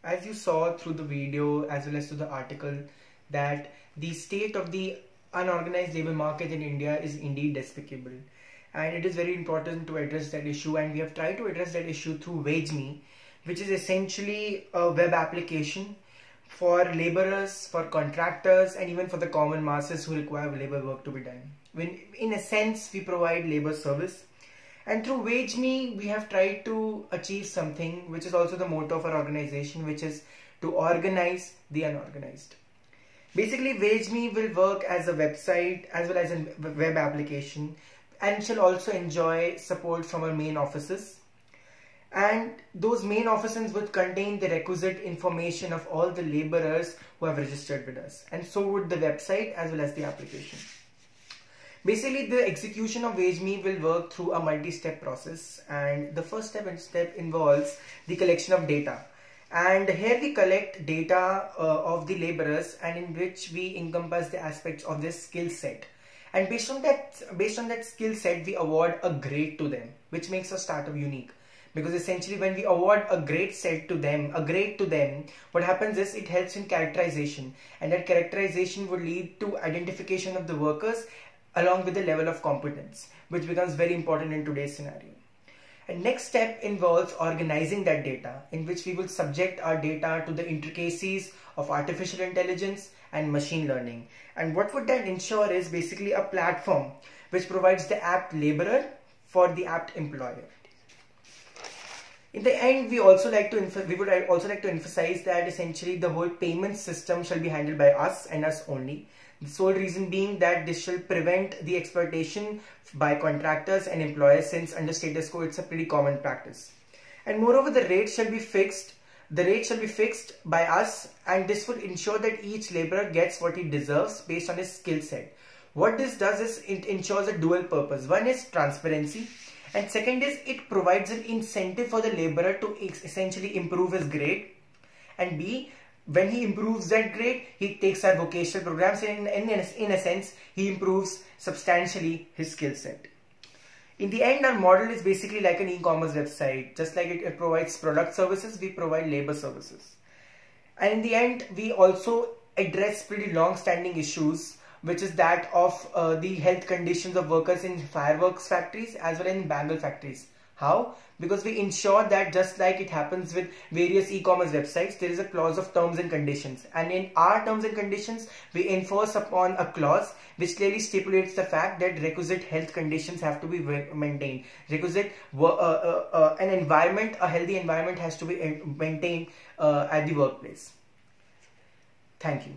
As you saw through the video as well as through the article, that the state of the unorganized labor market in India is indeed despicable, and it is very important to address that issue, and we have tried to address that issue through WageMe, which is essentially a web application for laborers, for contractors, and even for the common masses who require labor work to be done. When in a sense we provide labor service, and through WageMe we have tried to achieve something which is also the motto of our organization, which is to organize the unorganized. Basically, WageMe will work as a website as well as a web application, and shall also enjoy support from our main offices. And those main offices would contain the requisite information of all the laborers who have registered with us, and so would the website as well as the application. Basically, the execution of WageMe will work through a multi-step process, and the first step involves the collection of data. And here we collect data of the laborers, and in which we encompass the aspects of their skill set. And based on that skill set, we award a grade to them, which makes our startup unique. Because essentially, when we award a grade to them, what happens is it helps in characterization, and that characterization would lead to identification of the workers along with the level of competence, which becomes very important in today's scenario. And next step involves organizing that data, in which we will subject our data to the intricacies of artificial intelligence and machine learning. And what would that ensure is basically a platform which provides the apt laborer for the apt employer. In the end, we would also like to emphasize that essentially the whole payment system shall be handled by us and us only. The sole reason being that this shall prevent the exploitation by contractors and employers, since under status quo it's a pretty common practice. And moreover, the rate shall be fixed. The rate shall be fixed by us, and this will ensure that each laborer gets what he deserves based on his skill set. What this does is it ensures a dual purpose. One is transparency, and second is it provides an incentive for the laborer to essentially improve his grade. And B, when he improves that grade, he takes our vocational programs, and in a sense, he improves substantially his skill set. In the end, our model is basically like an e-commerce website. Just like it provides product services, we provide labor services. And in the end, we also address pretty long-standing issues, which is that of the health conditions of workers in fireworks factories as well as in bangle factories. How? Because we ensure that just like it happens with various e-commerce websites, there is a clause of terms and conditions. And in our terms and conditions, we enforce upon a clause which clearly stipulates the fact that requisite health conditions have to be maintained. Requisite a healthy environment has to be maintained at the workplace. Thank you.